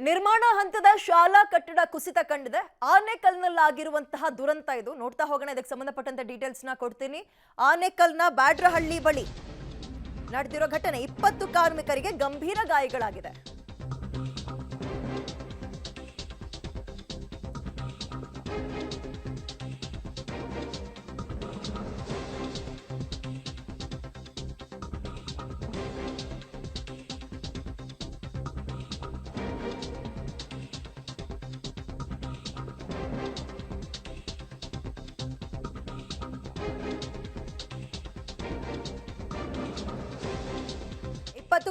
ನಿರ್ಮಾಣ ಹಂತದ ಶಾಲಾ ಕಟ್ಟಡ ಕುಸಿತ ಕಂಡಿದೆ. ಆನೇಕಲ್ನಲ್ಲಾಗಿರುವಂತಹ ದುರಂತ ಇದು. ನೋಡ್ತಾ ಹೋಗೋಣ, ಇದಕ್ಕೆ ಸಂಬಂಧಪಟ್ಟಂತ ಡೀಟೇಲ್ಸ್ ನ ಕೊಡ್ತೀನಿ. ಆನೇಕಲ್ನ ಬ್ಯಾಡ್ರಹಳ್ಳಿ ಬಳಿ ನಡೆದಿರೋ ಘಟನೆ, 20 ಕಾರ್ಮಿಕರಿಗೆ ಗಂಭೀರ ಗಾಯಗಳಾಗಿದೆ.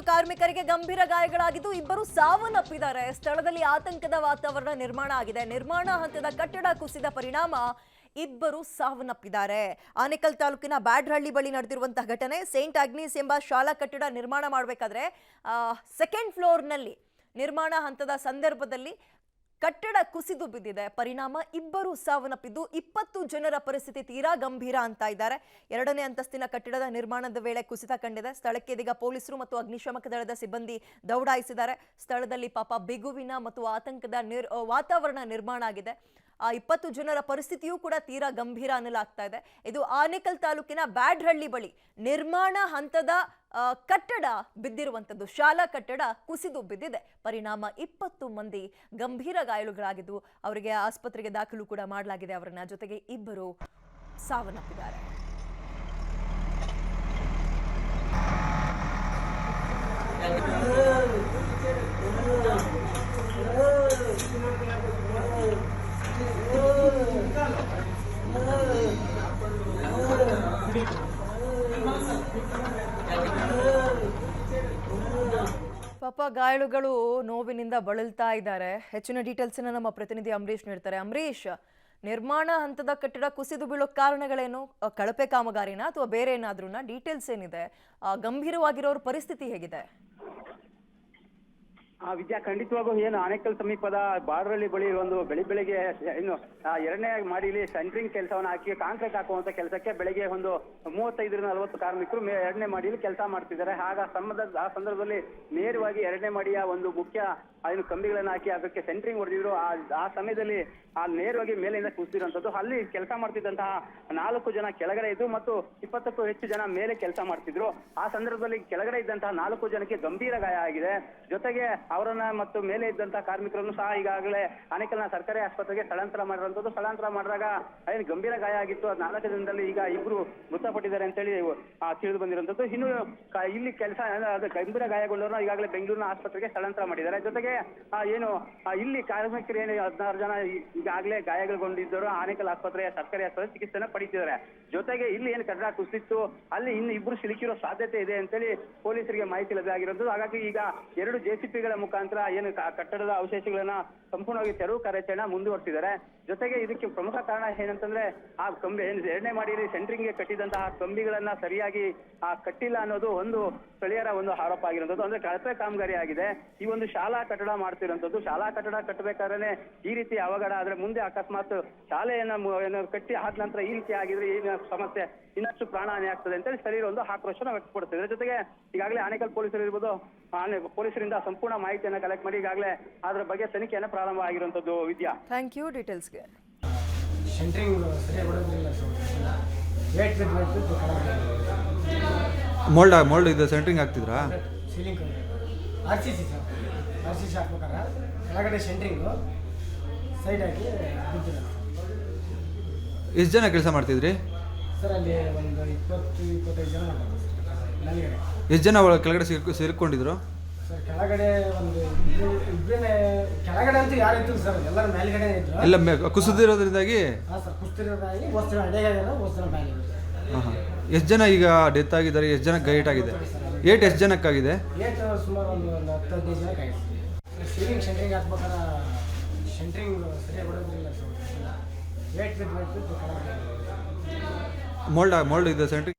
ಕಾರ್ಮಿಕರಿಗೆ ಗಂಭೀರ ಗಾಯಗಳಾಗಿದ್ದು, ಇಬ್ಬರು ಸಾವನ್ನಪ್ಪಿದ್ದಾರೆ. ಸ್ಥಳದಲ್ಲಿ ಆತಂಕದ ವಾತಾವರಣ ನಿರ್ಮಾಣ ಆಗಿದೆ. ನಿರ್ಮಾಣ ಹಂತದ ಕಟ್ಟಡ ಕುಸಿದ ಪರಿಣಾಮ ಇಬ್ಬರು ಸಾವನ್ನಪ್ಪಿದ್ದಾರೆ. ಆನೇಕಲ್ ತಾಲೂಕಿನ ಬ್ಯಾಡ್ರಹಳ್ಳಿ ಬಳಿ ನಡೆದಿರುವಂತಹ ಘಟನೆ. ಸೇಂಟ್ ಆಗ್ನೀಸ್ ಎಂಬ ಶಾಲಾ ಕಟ್ಟಡ ನಿರ್ಮಾಣ ಮಾಡಬೇಕಾದ್ರೆ ಸೆಕೆಂಡ್ ಫ್ಲೋರ್ನಲ್ಲಿ ನಿರ್ಮಾಣ ಹಂತದ ಸಂದರ್ಭದಲ್ಲಿ ಕಟ್ಟಡ ಕುಸಿದು ಬಿದ್ದಿದೆ. ಪರಿಣಾಮ ಇಬ್ಬರು ಸಾವನ್ನಪ್ಪಿದ್ದು, 20 ಜನರ ಪರಿಸ್ಥಿತಿ ತೀರಾ ಗಂಭೀರ ಅಂತ ಇದ್ದಾರೆ. 2ನೇ ಅಂತಸ್ತಿನ ಕಟ್ಟಡದ ನಿರ್ಮಾಣದ ವೇಳೆ ಕುಸಿತ ಕಂಡಿದೆ. ಸ್ಥಳಕ್ಕೆ ಇದೀಗ ಪೊಲೀಸರು ಮತ್ತು ಅಗ್ನಿಶಾಮಕ ದಳದ ಸಿಬ್ಬಂದಿ ದೌಡಾಯಿಸಿದ್ದಾರೆ. ಸ್ಥಳದಲ್ಲಿ ಪಾಪ ಬಿಗುವಿನ ಮತ್ತು ಆತಂಕದ ವಾತಾವರಣ ನಿರ್ಮಾಣ ಆಗಿದೆ. 20 ಜನರ ಪರಿಸ್ಥಿತಿಯೂ ಕೂಡ ತೀರಾ ಗಂಭೀರ ಅನ್ನಲಾಗ್ತಾ ಇದೆ. ಇದು ಆನೇಕಲ್ ತಾಲೂಕಿನ ಬ್ಯಾಡ್ರಹಳ್ಳಿ ಬಳಿ ನಿರ್ಮಾಣ ಹಂತದ ಕಟ್ಟಡ ಬಿದ್ದಿರುವಂಥದ್ದು. ಶಾಲಾ ಕಟ್ಟಡ ಕುಸಿದು ಬಿದ್ದಿದೆ. ಪರಿಣಾಮ 20 ಮಂದಿ ಗಂಭೀರ ಗಾಯಾಳುಗಳಾಗಿದ್ದು, ಅವರಿಗೆ ಆಸ್ಪತ್ರೆಗೆ ದಾಖಲು ಕೂಡ ಮಾಡಲಾಗಿದೆ ಅವರನ್ನ. ಜೊತೆಗೆ ಇಬ್ಬರು ಸಾವನ್ನಪ್ಪಿದ್ದಾರೆ. ಪಾಪ ಗಾಯಾಳುಗಳು ನೋವಿನಿಂದ ಬಳಲ್ತಾ ಇದ್ದಾರೆ. ಹೆಚ್ಚಿನ ಡೀಟೇಲ್ಸ್ ನಮ್ಮ ಪ್ರತಿನಿಧಿ ಅಂಬರೀಶ್ ನೀಡ್ತಾರೆ. ಅಂಬರೀಶ್, ನಿರ್ಮಾಣ ಹಂತದ ಕಟ್ಟಡ ಕುಸಿದು ಬೀಳೋ ಕಾರಣಗಳೇನು? ಕಳಪೆ ಕಾಮಗಾರಿನ ಅಥವಾ ಬೇರೆ ಏನಾದ್ರೂ ಡೀಟೇಲ್ಸ್ ಏನಿದೆ? ಗಂಭೀರವಾಗಿರೋರ ಪರಿಸ್ಥಿತಿ ಹೇಗಿದೆ? ವಿದ್ಯಾ, ಖಂಡಿತವಾಗೂ ಏನು ಆನೇಕಲ್ ಸಮೀಪದ ಬಾಡ್ರಹಳ್ಳಿ ಬಳಿ ಒಂದು ಬೆಳಿಗ್ಗೆ ಏನು 2ನೇ ಮಾಡಿಲಿ ಸೆಂಟ್ರಿಂಗ್ ಕೆಲಸವನ್ನು ಹಾಕಿ ಕಾಂಕ್ರೀಟ್ ಹಾಕುವಂತ ಕೆಲಸಕ್ಕೆ ಬೆಳಿಗ್ಗೆ ಒಂದು 35-40 ಕಾರ್ಮಿಕರು 2ನೇ ಮಾಡಿಲಿ ಕೆಲಸ ಮಾಡ್ತಿದ್ದಾರೆ. ಆ ಸಂದರ್ಭದಲ್ಲಿ ನೇರವಾಗಿ 2ನೇ ಮಾಡಿಯ ಒಂದು ಮುಖ್ಯ ಏನು ಕಂಬಿಗಳನ್ನು ಹಾಕಿ ಅದಕ್ಕೆ ಸೆಂಟ್ರಿಂಗ್ ಹೊಡೆದಿದ್ರು. ಆ ಸಮಯದಲ್ಲಿ ನೇರವಾಗಿ ಮೇಲಿಂದ ಕುಸಿದಿರುವಂತದ್ದು. ಅಲ್ಲಿ ಕೆಲಸ ಮಾಡ್ತಿದ್ದಂತಹ 4 ಜನ ಕೆಳಗಡೆ ಇದ್ದು ಮತ್ತು 20ಕ್ಕೂ ಹೆಚ್ಚು ಜನ ಮೇಲೆ ಕೆಲಸ ಮಾಡ್ತಿದ್ರು. ಆ ಸಂದರ್ಭದಲ್ಲಿ ಕೆಳಗಡೆ ಇದ್ದಂತಹ 4 ಜನಕ್ಕೆ ಗಂಭೀರ ಗಾಯ ಆಗಿದೆ. ಜೊತೆಗೆ ಅವರನ್ನ ಮತ್ತು ಮೇಲೆ ಇದ್ದಂತಹ ಕಾರ್ಮಿಕರನ್ನು ಸಹ ಈಗಾಗಲೇ ಆನೇಕಲ್ನ ಸರ್ಕಾರಿ ಆಸ್ಪತ್ರೆಗೆ ಸ್ಥಳಾಂತರ ಮಾಡಿರುವಂತದ್ದು. ಸ್ಥಳಾಂತರ ಮಾಡಿದಾಗ ಏನು ಗಂಭೀರ ಗಾಯ ಆಗಿತ್ತು. 4 ದಿನದಲ್ಲಿ ಈಗ ಇಬ್ರು ಮೃತಪಟ್ಟಿದ್ದಾರೆ ಅಂತೇಳಿ ತಿಳಿದು ಬಂದಿರುವಂತದ್ದು. ಇನ್ನು ಇಲ್ಲಿ ಕೆಲಸ ಗಂಭೀರ ಗಾಯಗೊಂಡವ್ರನ್ನ ಈಗಾಗಲೇ ಬೆಂಗಳೂರಿನ ಆಸ್ಪತ್ರೆಗೆ ಸ್ಥಳಾಂತರ ಮಾಡಿದ್ದಾರೆ. ಜೊತೆಗೆ ಏನು ಇಲ್ಲಿ ಕಾರ್ಮಿಕರು ಏನು 16 ಜನ ಈಗಾಗಲೇ ಗಾಯಗೊಂಡಿದ್ದರು ಆನೇಕಲ್ ಆಸ್ಪತ್ರೆಯ ಸರ್ಕಾರಿ ಆಸ್ಪತ್ರೆ ಚಿಕಿತ್ಸೆನ ಪಡಿತಿದ್ದಾರೆ. ಜೊತೆಗೆ ಇಲ್ಲಿ ಏನು ಕಟ್ಟಡ ಕುಸಿತ್ತು, ಅಲ್ಲಿ ಇನ್ನು ಇಬ್ರು ಸಿಲುಕಿರೋ ಸಾಧ್ಯತೆ ಇದೆ ಅಂತೇಳಿ ಪೊಲೀಸರಿಗೆ ಮಾಹಿತಿ ಲಭ್ಯ ಆಗಿರೋದು. ಹಾಗಾಗಿ ಈಗ 2 JCPಗಳ ಮುಖಾಂತರ ಏನು ಕಟ್ಟಡದ ಅವಶೇಷಗಳನ್ನ ಸಂಪೂರ್ಣವಾಗಿ ತೆರವು ಕಾರ್ಯಾಚರಣೆ ಮುಂದುವರೆಸಿದ್ದಾರೆ. ಜೊತೆಗೆ ಇದಕ್ಕೆ ಪ್ರಮುಖ ಕಾರಣ ಏನಂತಂದ್ರೆ ಆ ಕಂಬಿ 2ನೇ ಮಾಡಿಯಲ್ಲಿ ಸೆಂಟ್ರಿಂಗ್ಗೆ ಕಟ್ಟಿದಂತಹ ಕಂಬಿಗಳನ್ನ ಸರಿಯಾಗಿ ಕಟ್ಟಿಲ್ಲ ಅನ್ನೋದು ಒಂದು ಸ್ಥಳೀಯರ ಒಂದು ಆರೋಪ ಆಗಿರುವಂತದ್ದು. ಅಂದ್ರೆ ಕಳಪೆ ಕಾಮಗಾರಿ ಆಗಿದೆ. ಈ ಒಂದು ಶಾಲಾ ಕಟ್ಟಡ ಮಾಡ್ತಿರುವಂತದ್ದು. ಶಾಲಾ ಕಟ್ಟಡ ಕಟ್ಟಬೇಕಾದ್ರೆ ಈ ರೀತಿ ಅವಘಡ ಆದ್ರೆ ಮುಂದೆ ಅಕಸ್ಮಾತ್ ಶಾಲೆಯನ್ನ ಕಟ್ಟಿ ಆದ ನಂತರ ಈ ರೀತಿ ಆಗಿದ್ರೆ ಈ ಸಮಸ್ಯೆ ಇನ್ನಷ್ಟು ಪ್ರಾಣಹಾನಿ ಆಗ್ತದೆ ಅಂತೇಳಿ ಸ್ಥಳೀಯರು ಒಂದು ಆಕ್ರೋಶನ ವ್ಯಕ್ತಪಡಿಸಿದ್ದಾರೆ. ಜೊತೆಗೆ ಈಗಾಗಲೇ ಆನೇಕಲ್ ಪೊಲೀಸರು ಇರ್ಬೋದು, ಪೊಲೀಸರಿಂದ ಸಂಪೂರ್ಣ ಮಾಹಿತಿಯನ್ನು ಕಲೆಕ್ಟ್ ಮಾಡಿ ಈಗಾಗಲೇ ಅದರ ಬಗ್ಗೆ ತನಿಖೆಯನ್ನು ಪ್ರಾರಂಭ ಆಗಿರುವಂತದ್ದು. ವಿದ್ಯಾ, ಥ್ಯಾಂಕ್ ಯು ಡೀಟೇಲ್ಸ್ಗೆ. ಮೋಲ್ಡ್ ಇದು ಸೆಂಟ್ರಿಂಗ್ ಆಗ್ತಿದ್ರಾ? ಸೀಲಿಂಗ್ RCC ಹಾಕ್ಬೇಕಾದ್ರೆ ಕೆಳಗಡೆ ಸೆಂಟ್ರಿಂಗು ಸೈಡ್ ಹಾಕಿ ಬಿದ್ದಿಲ್ಲ. ಎಷ್ಟು ಜನ ಕೆಲಸ ಮಾಡ್ತಿದ್ರಿ ಸರ್? ಅಲ್ಲಿ ಒಂದು 20-25 ಜನ ಮಾಡ್ತಾರೆ ಮೇಲ್ಗಡೆ. ಎಷ್ಟು ಜನ ಕೆಳಗಡೆ ಸೇರ್ಕೊಂಡಿದ್ರು ಸರ್? ಕೆಳಗಡೆ ಒಂದು ಇಬ್ಬರೇ. ಕೆಳಗಡೆ ಅಂತೂ ಯಾರು ಇದ್ರು ಸರ್, ಎಲ್ಲರೂ ಮೇಲ್ಗಡೆ ಇದ್ರು. ಎಲ್ಲ ಕುಸಿದಿರೋದ್ರಿಂದಾಗಿ? ಹಾಂ ಸರ್, ಕುಸಿದಿರೋದಾಗಿ ಓಸ್ತರ ಅಡೆಯಾಗಿರೋ ಓಸ್ತರ ಮೇಲೆ. ಹಾಂ. ಎಷ್ಟು ಜನ ಈಗ ಡೆತ್ ಆಗಿದ್ದಾರೆ? ಎಷ್ಟು ಜನ ಗೈಟ್ ಆಗಿದೆ? ಎಷ್ಟು ಜನಕ್ಕಾಗಿದೆ? ಸುಮಾರು ಒಂದು 10-15 ಜನಕ್ಕೆ ಆಗಿದೆ. ಸೀಲಿಂಗ್ ಸೆಂಟ್ರಿಂಗ್ ಹಾಕ್ಬೇಕಾದ್ರೆ ಸೆಂಟ್ರಿಂಗ್ ಸರಿಯಾಗಿ ಹೊಡೋದಿಲ್ಲ ಸರ್. ವೇಟ್ ಬಿದ್ದು ಮೋಲ್ಡ್ ಇದು ಸೆಂಟ್ರಿಂಗ್